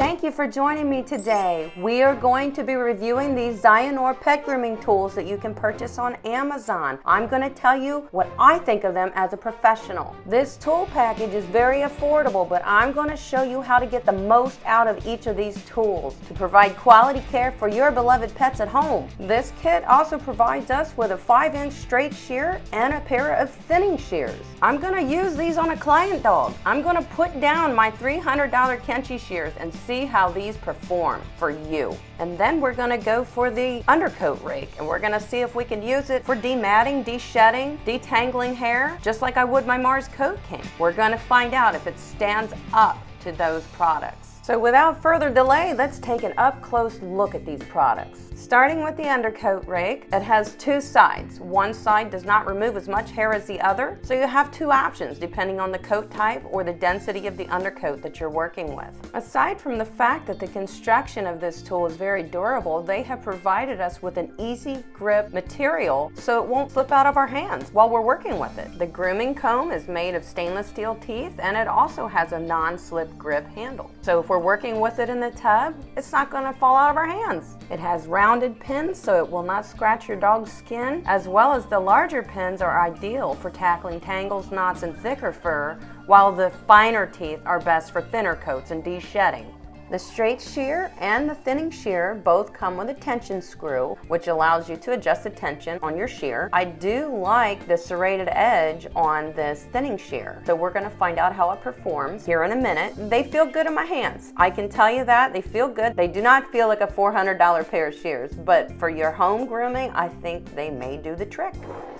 Thank you for joining me today. We are going to be reviewing these Zionor pet grooming tools that you can purchase on Amazon. I'm going to tell you what I think of them as a professional. This tool package is very affordable, but I'm going to show you how to get the most out of each of these tools to provide quality care for your beloved pets at home. This kit also provides us with a 5-inch straight shear and a pair of thinning shears. I'm going to use these on a client dog. I'm going to put down my $300 Kenchi shears and see how these perform for you. And then we're going to go for the undercoat rake, and we're going to see if we can use it for dematting, de-shedding, detangling hair, just like I would my Mars Coat King. We're going to find out if it stands up to those products. So without further delay, let's take an up-close look at these products. Starting with the undercoat rake, it has two sides. One side does not remove as much hair as the other, so you have two options depending on the coat type or the density of the undercoat that you're working with. Aside from the fact that the construction of this tool is very durable, they have provided us with an easy grip material so it won't slip out of our hands while we're working with it. The grooming comb is made of stainless steel teeth, and it also has a non-slip grip handle. So if we're working with it in the tub, it's not going to fall out of our hands. It has rounded pins so it will not scratch your dog's skin, as well as the larger pins are ideal for tackling tangles, knots, and thicker fur, while the finer teeth are best for thinner coats and de-shedding. The straight shear and the thinning shear both come with a tension screw, which allows you to adjust the tension on your shear. I do like the serrated edge on this thinning shear, so we're going to find out how it performs here in a minute. They feel good in my hands. I can tell you that. They feel good. They do not feel like a $400 pair of shears, but for your home grooming, I think they may do the trick.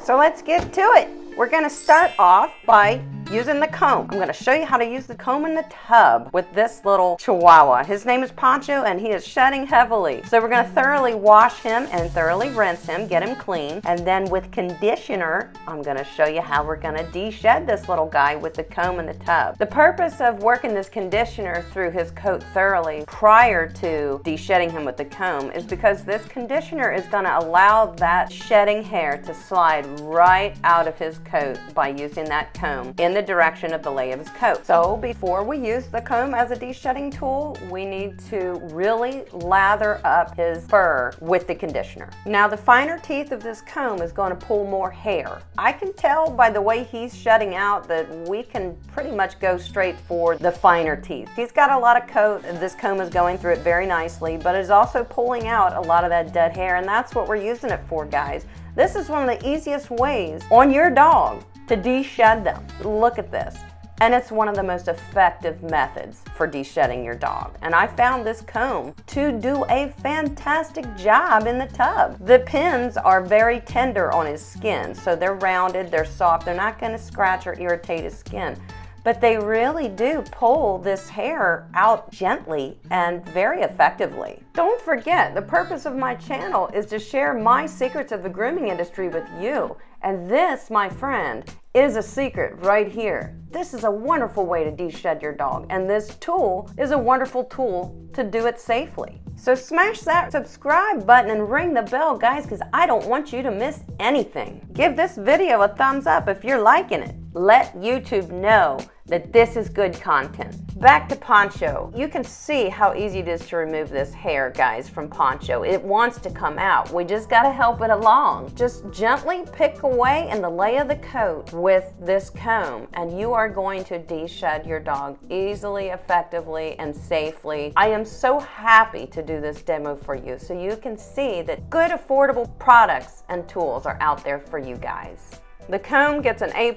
So let's get to it. We're going to start off by using the comb. I'm going to show you how to use the comb in the tub with this little chihuahua. His name is Poncho, and he is shedding heavily. So we're going to thoroughly wash him and thoroughly rinse him, get him clean. And then with conditioner, I'm going to show you how we're going to de-shed this little guy with the comb in the tub. The purpose of working this conditioner through his coat thoroughly prior to de-shedding him with the comb is because this conditioner is going to allow that shedding hair to slide right out of his coat by using that comb in the direction of the lay of his coat. So before we use the comb as a de-shedding tool, we need to really lather up his fur with the conditioner. Now the finer teeth of this comb is going to pull more hair. I can tell by the way he's shedding out that we can pretty much go straight for the finer teeth. He's got a lot of coat, and this comb is going through it very nicely, but it's also pulling out a lot of that dead hair, and that's what we're using it for, guys. This is one of the easiest ways on your dog to de-shed them. Look at this. And it's one of the most effective methods for de-shedding your dog. And I found this comb to do a fantastic job in the tub. The pins are very tender on his skin, so they're rounded, they're soft, they're not going to scratch or irritate his skin. But they really do pull this hair out gently and very effectively. Don't forget, the purpose of my channel is to share my secrets of the grooming industry with you. And this, my friend, is a secret right here. This is a wonderful way to de-shed your dog, and this tool is a wonderful tool to do it safely. So smash that subscribe button and ring the bell, guys, because I don't want you to miss anything. Give this video a thumbs up if you're liking it. Let YouTube know that this is good content. Back to Poncho. You can see how easy it is to remove this hair, guys, from Poncho. It wants to come out. We just got to help it along. Just gently pick away in the lay of the coat with this comb, and you are going to de-shed your dog easily, effectively, and safely. I am so happy to do this demo for you so you can see that good, affordable products and tools are out there for you guys. The comb gets an A+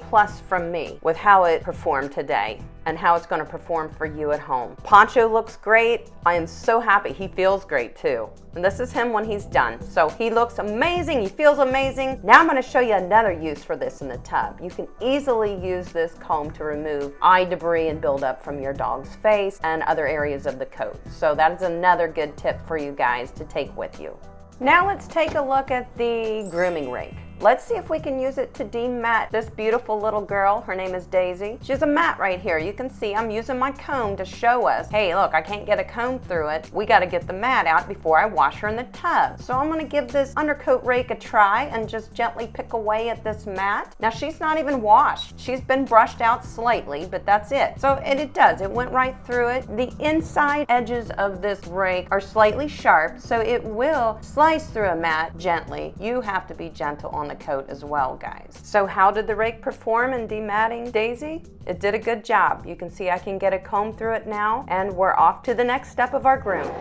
from me with how it performed today and how it's going to perform for you at home. Poncho looks great. I am so happy. He feels great too. And this is him when he's done. So he looks amazing. He feels amazing. Now I'm going to show you another use for this in the tub. You can easily use this comb to remove eye debris and buildup from your dog's face and other areas of the coat. So that is another good tip for you guys to take with you. Now let's take a look at the grooming rake. Let's see if we can use it to demat this beautiful little girl. Her name is Daisy. She has a mat right here. You can see I'm using my comb to show us, hey, look, I can't get a comb through it. We got to get the mat out before I wash her in the tub. So I'm going to give this undercoat rake a try and just gently pick away at this mat. Now she's not even washed. She's been brushed out slightly, but that's it. So it does. It went right through it. The inside edges of this rake are slightly sharp, so it will slice through a mat gently. You have to be gentle on the coat as well, guys. So how did the rake perform in dematting Daisy? It did a good job. You can see I can get a comb through it now, and we're off to the next step of our groom.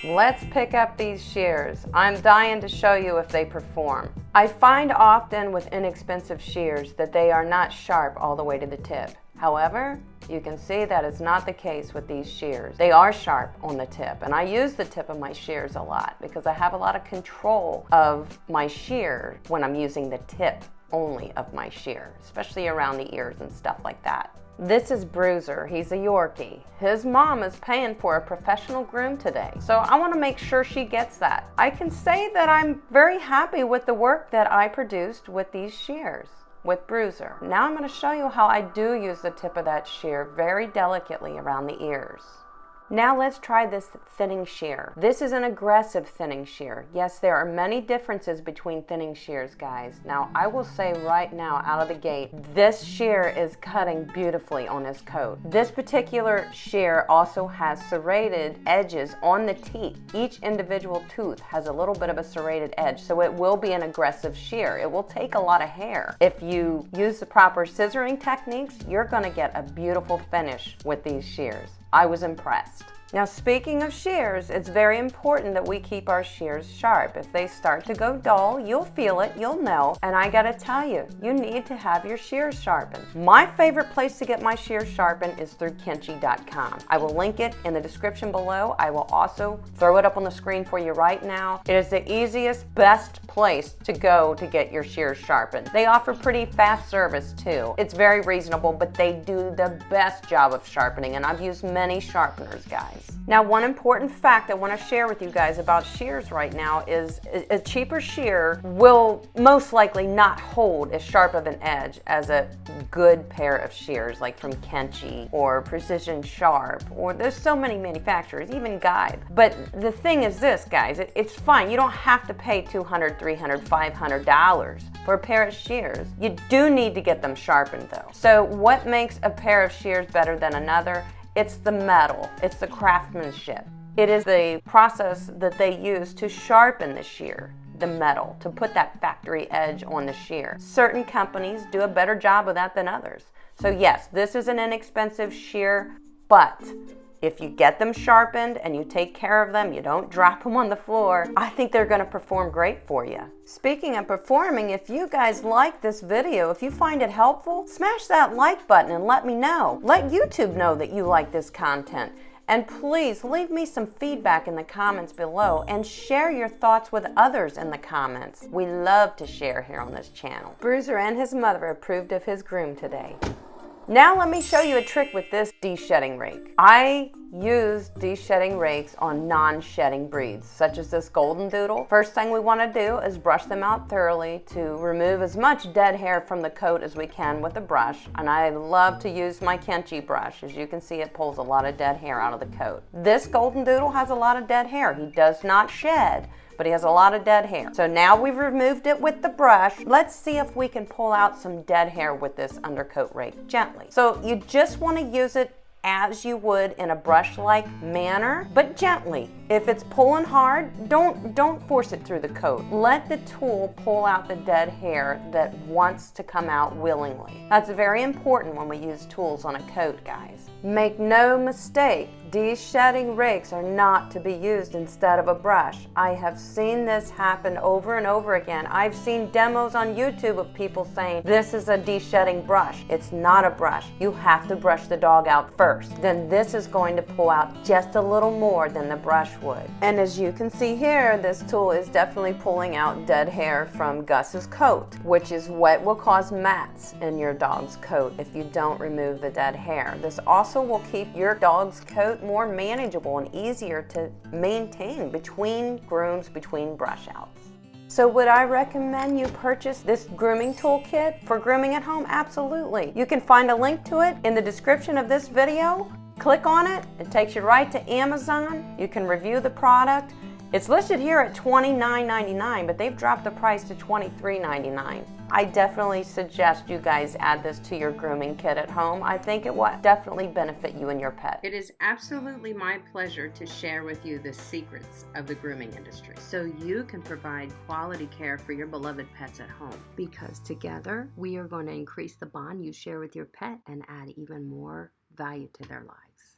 Let's pick up these shears. I'm dying to show you if they perform. I find often with inexpensive shears that they are not sharp all the way to the tip. However, you can see that is not the case with these shears. They are sharp on the tip, and I use the tip of my shears a lot because I have a lot of control of my shear when I'm using the tip only of my shear, especially around the ears and stuff like that. This is Bruiser. He's a Yorkie. His mom is paying for a professional groom today, so I want to make sure she gets that. I can say that I'm very happy with the work that I produced with these shears with Bruiser. Now I'm going to show you how I do use the tip of that shear very delicately around the ears. Now let's try this thinning shear. This is an aggressive thinning shear. Yes, there are many differences between thinning shears, guys. Now I will say right now out of the gate, this shear is cutting beautifully on his coat. This particular shear also has serrated edges on the teeth. Each individual tooth has a little bit of a serrated edge, so it will be an aggressive shear. It will take a lot of hair. If you use the proper scissoring techniques, you're going to get a beautiful finish with these shears. I was impressed. Now, speaking of shears, it's very important that we keep our shears sharp. If they start to go dull, you'll feel it, you'll know. And I gotta tell you, you need to have your shears sharpened. My favorite place to get my shears sharpened is through Kenchi.com. I will link it in the description below. I will also throw it up on the screen for you right now. It is the easiest, best place to go to get your shears sharpened. They offer pretty fast service too. It's very reasonable, but they do the best job of sharpening, and I've used many sharpeners, guys. Now, one important fact I want to share with you guys about shears right now is a cheaper shear will most likely not hold as sharp of an edge as a good pair of shears like from Kenchi or Precision Sharp, or there's so many manufacturers, even Guide. But the thing is this, guys, it's fine. You don't have to pay $200, $300, $500 for a pair of shears. You do need to get them sharpened though. So what makes a pair of shears better than another? It's the metal, it's the craftsmanship. It is the process that they use to sharpen the shear, the metal, to put that factory edge on the shear. Certain companies do a better job of that than others. So yes, this is an inexpensive shear, but if you get them sharpened and you take care of them, you don't drop them on the floor, I think they're going to perform great for you. Speaking of performing, if you guys like this video, if you find it helpful, smash that like button and let me know. Let YouTube know that you like this content. And please leave me some feedback in the comments below and share your thoughts with others in the comments. We love to share here on this channel. Bruiser and his mother approved of his groom today. Now let me show you a trick with this de-shedding rake. I use de-shedding rakes on non-shedding breeds, such as this golden doodle. First thing we want to do is brush them out thoroughly to remove as much dead hair from the coat as we can with a brush. And I love to use my Kenchi brush. As you can see, it pulls a lot of dead hair out of the coat. This golden doodle has a lot of dead hair. He does not shed, but he has a lot of dead hair. So now we've removed it with the brush. Let's see if we can pull out some dead hair with this undercoat rake gently. So you just want to use it as you would in a brush-like manner, but gently. If it's pulling hard, don't force it through the coat. Let the tool pull out the dead hair that wants to come out willingly. That's very important when we use tools on a coat, guys. Make no mistake, de-shedding rakes are not to be used instead of a brush. I have seen this happen over and over again. I've seen demos on YouTube of people saying, this is a de-shedding brush. It's not a brush. You have to brush the dog out first. Then this is going to pull out just a little more than the brush would. And as you can see here, this tool is definitely pulling out dead hair from Gus's coat, which is what will cause mats in your dog's coat if you don't remove the dead hair. This also will keep your dog's coat more manageable and easier to maintain between grooms, between brush outs. So would I recommend you purchase this grooming toolkit for grooming at home? Absolutely. You can find a link to it in the description of this video. Click on it. It takes you right to Amazon. You can review the product. It's listed here at $29.99, but they've dropped the price to $23.99. I definitely suggest you guys add this to your grooming kit at home. I think it will definitely benefit you and your pet. It is absolutely my pleasure to share with you the secrets of the grooming industry so you can provide quality care for your beloved pets at home. Because together, we are going to increase the bond you share with your pet and add even more value to their lives.